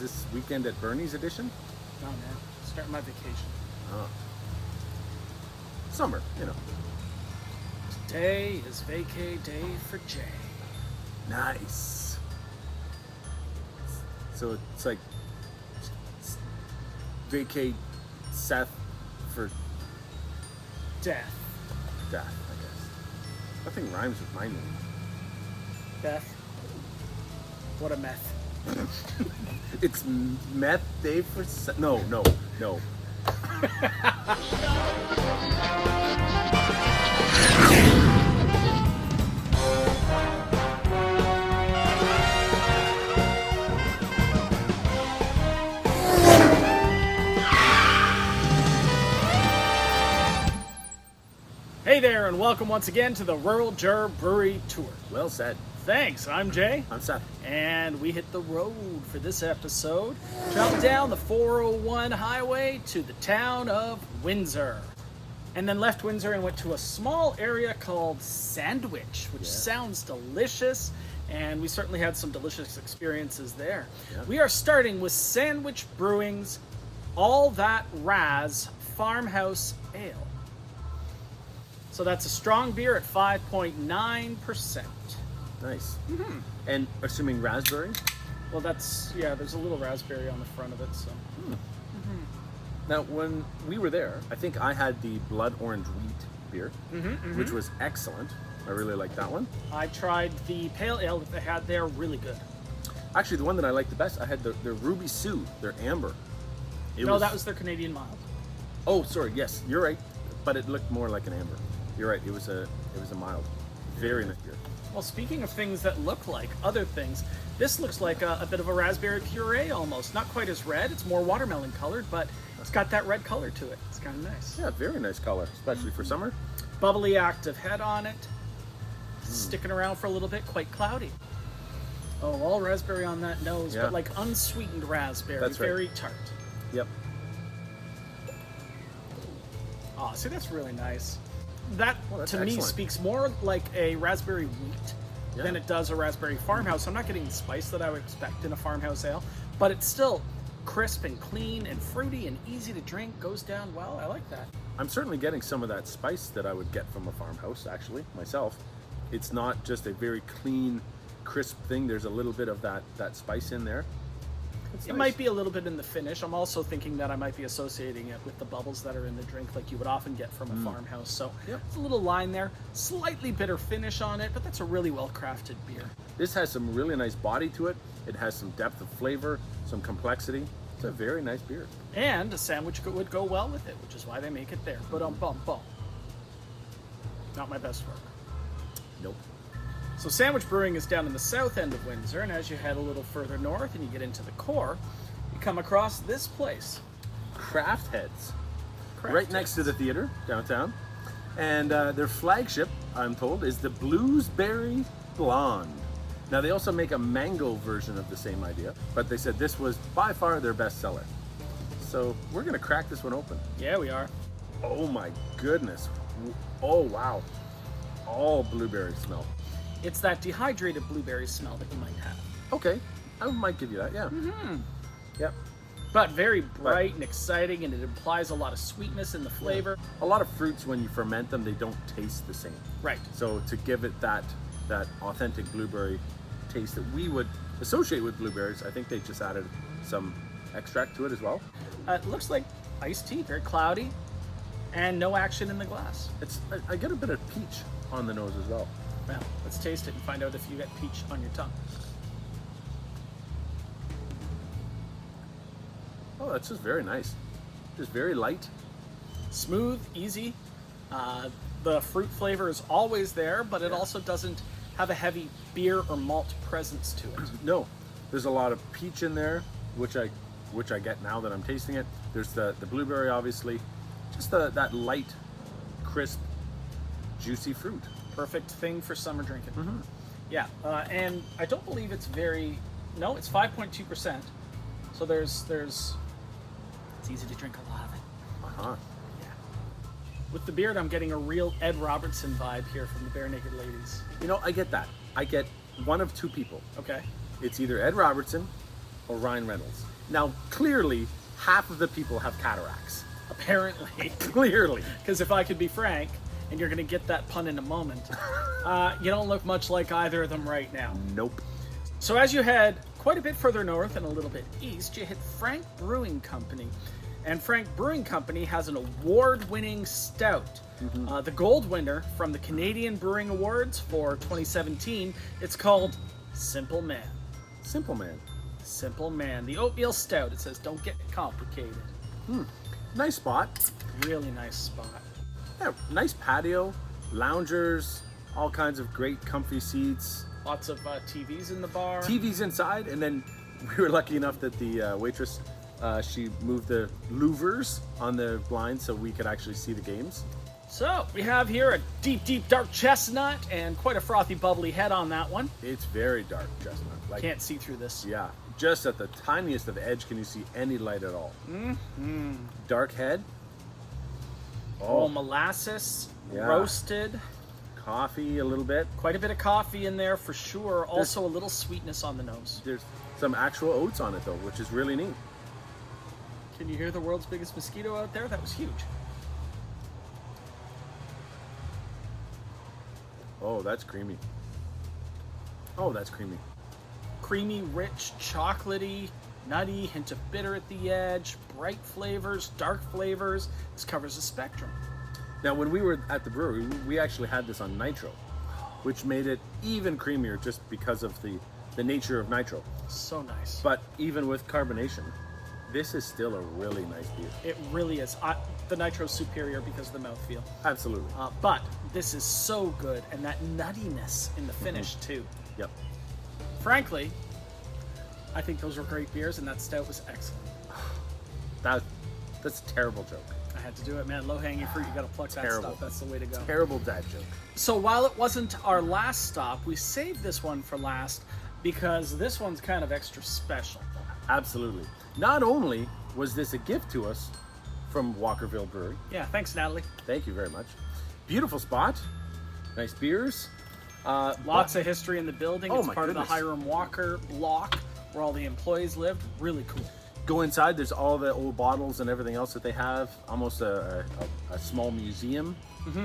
this Weekend at Bernie's edition? Oh man, starting my vacation. Oh. Summer, you know. Today is vacay day for Jay. Nice. So it's like vacate Seth for Death. death, I guess. Nothing rhymes with my name. Beth. What a meth. It's meth day for Seth. No. Hey there, and welcome once again to the Rural Juror Brewery Tour. Well said. Thanks, I'm Jay. I'm Seth. And we hit the road for this episode. Traveled down the 401 highway to the town of Windsor. And then left Windsor and went to a small area called Sandwich, which sounds delicious. And we certainly had some delicious experiences there. Yeah. We are starting with Sandwich Brewing's All That Razz Farmhouse Ale. So that's a strong beer at 5.9%. Nice. And assuming raspberry? Well, there's a little raspberry on the front of it, so. Now, when we were there, I think I had the blood orange wheat beer, which was excellent. I really liked that one. I tried the pale ale that they had there, really good. Actually, the one that I liked the best, I had the Ruby Sue, their amber. That was their Canadian mild. Oh, sorry, yes, you're right. But it looked more like an amber. You're right, it was a mild. Very nice beer. Well, speaking of things that look like other things, this looks like a bit of a raspberry puree almost. Not quite as red, it's more watermelon colored, but it's got that red color to it. It's kind of nice. Yeah, very nice color, especially for summer. Bubbly active head on it. Sticking around for a little bit, quite cloudy. Oh, all raspberry on that nose, but like unsweetened raspberry. That's right. Very tart. Yep. Oh, see, that's really nice. That, that's to me, excellent. speaks more like a raspberry wheat than it does a raspberry farmhouse. I'm not getting the spice that I would expect in a farmhouse ale, but it's still crisp and clean and fruity and easy to drink, goes down well. I like that. I'm certainly getting some of that spice that I would get from a farmhouse, actually, myself. It's not just a very clean, crisp thing. There's a little bit of that spice in there. It might be a little bit in the finish. I'm also thinking that I might be associating it with the bubbles that are in the drink like you would often get from a farmhouse. So it's a little line there, slightly bitter finish on it, but that's a really well-crafted beer. This has some really nice body to it. It has some depth of flavor, some complexity. It's a very nice beer. And a sandwich would go well with it, which is why they make it there. But not my best work. Nope. So Sandwich Brewing is down in the south end of Windsor, and as you head a little further north and you get into the core, you come across this place. Craft Heads. Craft Right next to Heads. the theater downtown. And their flagship, I'm told, is the Bluesberry Blonde. Now, they also make a mango version of the same idea, but they said this was by far their best seller. So we're going to crack this one open. Yeah, we are. Oh my goodness. Oh, wow. All blueberry smell. It's that dehydrated blueberry smell that you might have. Okay, I might give you that, yeah. Yep. But very bright and exciting, and it implies a lot of sweetness in the flavor. A lot of fruits, when you ferment them, they don't taste the same. Right. So to give it that authentic blueberry taste that we would associate with blueberries, I think they just added some extract to it as well. It looks like iced tea, very cloudy, and no action in the glass. I get a bit of peach on the nose as well. Well, let's taste it and find out if you get peach on your tongue. Oh, that's just very nice. Just very light. Smooth, easy. The fruit flavor is always there, but it also doesn't have a heavy beer or malt presence to it. No, there's a lot of peach in there, which I get now that I'm tasting it. There's the blueberry, obviously. Just that light, crisp, juicy fruit. Perfect thing for summer drinking. Yeah, and I don't believe it's it's 5.2%. So there's, it's easy to drink a lot of it. Uh-huh. Yeah. With the beard, I'm getting a real Ed Robertson vibe here from the Bare Naked Ladies. You know, I get that. I get one of two people. Okay. It's either Ed Robertson or Ryan Reynolds. Now, clearly, half of the people have cataracts. Apparently. Clearly. Because if I could be frank, and you're going to get that pun in a moment, you don't look much like either of them right now. Nope. So as you head quite a bit further north and a little bit east, you hit Frank Brewing Company. And Frank Brewing Company has an award-winning stout. The gold winner from the Canadian Brewing Awards for 2017. It's called Simple Man. Simple Man. Simple Man. The Oatmeal Stout. It says, don't get complicated. Nice spot. Really nice spot. Yeah, nice patio, loungers, all kinds of great comfy seats. Lots of TVs in the bar. TVs inside, and then we were lucky enough that the waitress, she moved the louvers on the blinds so we could actually see the games. So, we have here a deep, deep dark chestnut and quite a frothy, bubbly head on that one. It's very dark chestnut. Like, Can't see through this. yeah, just at the tiniest of edge can you see any light at all. Dark head. Oh, molasses, Yeah. roasted. Coffee a little bit. Quite a bit of coffee in there for sure. Also a little sweetness on the nose. There's some actual oats on it though, which is really neat. Can you hear the world's biggest mosquito out there? That was huge. Oh, that's creamy. Oh, that's creamy. Creamy, rich, chocolatey, nutty, hint of bitter at the edge, bright flavors, dark flavors. This covers a spectrum. Now, when we were at the brewery, we actually had this on nitro, which made it even creamier just because of the nature of nitro. So nice. But even with carbonation, this is still a really nice beer. It really is. The nitro's superior because of the mouthfeel. Absolutely. But this is so good, and that nuttiness in the finish too. Yep. Frankly, I think those were great beers, and that stout was excellent. That's a terrible joke. I had to do it, man. Low-hanging fruit, you gotta pluck that Terrible. stuff. That's the way to go. Terrible dad joke. So while it wasn't our last stop, we saved this one for last because this one's kind of extra special. Absolutely. Not only was this a gift to us from Walkerville Brewery. Yeah, thanks, Natalie. Thank you very much. Beautiful spot. Nice beers. Lots of history in the building. Oh, It's my part goodness. of the Hiram Walker lock where all the employees lived. Really cool. Go inside, there's all the old bottles and everything else that they have. Almost a small museum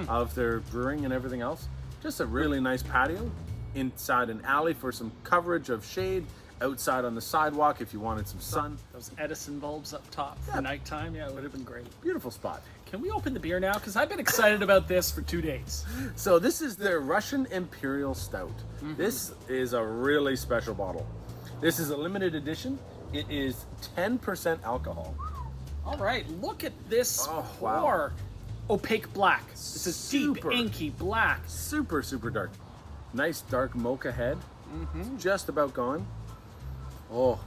of their brewing and everything else. Just a really nice patio. Inside an alley for some coverage of shade. Outside on the sidewalk if you wanted some sun. Those Edison bulbs up top for nighttime. Yeah, it would have been great. Beautiful spot. Can we open the beer now? Because I've been excited about this for 2 days. So this is their Russian Imperial Stout. This is a really special bottle. This is a limited edition. It is 10% alcohol. All right, look at this Oh, pour. wow. Opaque black. This is Super. deep, inky black. Super, super dark. Nice dark mocha head. Just about gone. Oh,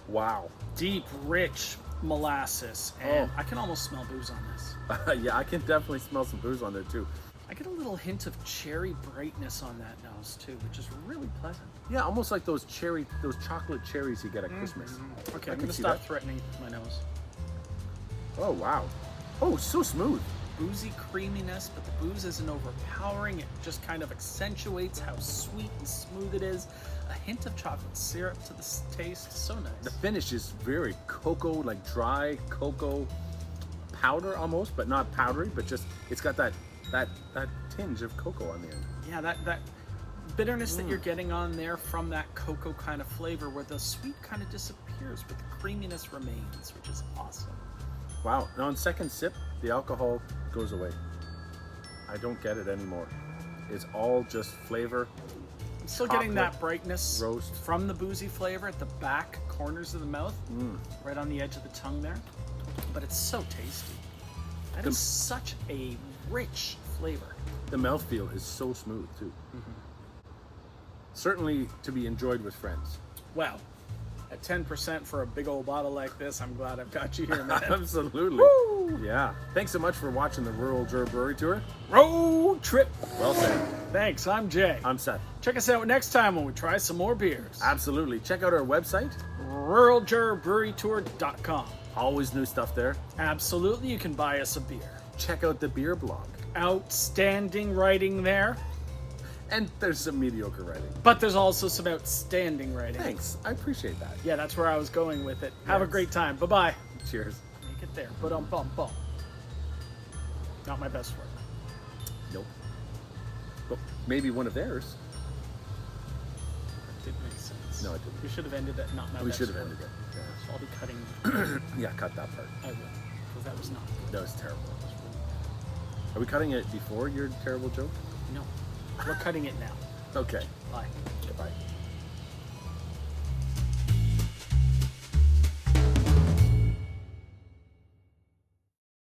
wow. Deep, rich molasses. And I can almost smell booze on this. Yeah, I can definitely smell some booze on there too. I get a little hint of cherry brightness on that nose too, which is really pleasant. Yeah, almost like those chocolate cherries you get at Christmas. Okay, I I'm can gonna see stop that. threatening my nose. Oh, wow. Oh, so smooth. Boozy creaminess, but the booze isn't overpowering. It just kind of accentuates how sweet and smooth it is. A hint of chocolate syrup to the taste. So nice. The finish is very cocoa, like dry cocoa powder almost, but not powdery, but just, it's got that tinge of cocoa on the end. Yeah, that bitterness that you're getting on there from that cocoa kind of flavor where the sweet kind of disappears, but the creaminess remains, which is awesome. Wow. Now on second sip, the alcohol goes away. I don't get it anymore. It's all just flavor. I'm still getting Chocolate that brightness roast. from the boozy flavor at the back corners of the mouth, right on the edge of the tongue there. But it's so tasty. That is such a rich flavor. The mouthfeel is so smooth too. Certainly to be enjoyed with friends. Well, at 10% for a big old bottle like this, I'm glad I've got you here, man. Absolutely. Woo! Yeah. Thanks so much for watching the Rural Juror Brewery Tour. Road trip. Well said. Thanks, I'm Jay. I'm Seth. Check us out next time when we try some more beers. Absolutely. Check out our website. ruraljurorbrewerytour.com. Always new stuff there. Absolutely, you can buy us a beer. Check out the beer blog. Outstanding writing there. And there's some mediocre writing. But there's also some outstanding writing. Thanks. I appreciate that. Yeah, that's where I was going with it. Have a Yes. great time. Bye-bye. Cheers. Make it there. Bum. Not my best work. Nope. But maybe one of theirs. That didn't make sense. No, it didn't. We should have ended it. Not my We best should have work. ended it. Yeah. So I'll be cutting. Yeah, cut that part. I will. Because that was not good. That was terrible. Are we cutting it before your terrible joke? No. We're cutting it now. Okay. Bye. Goodbye.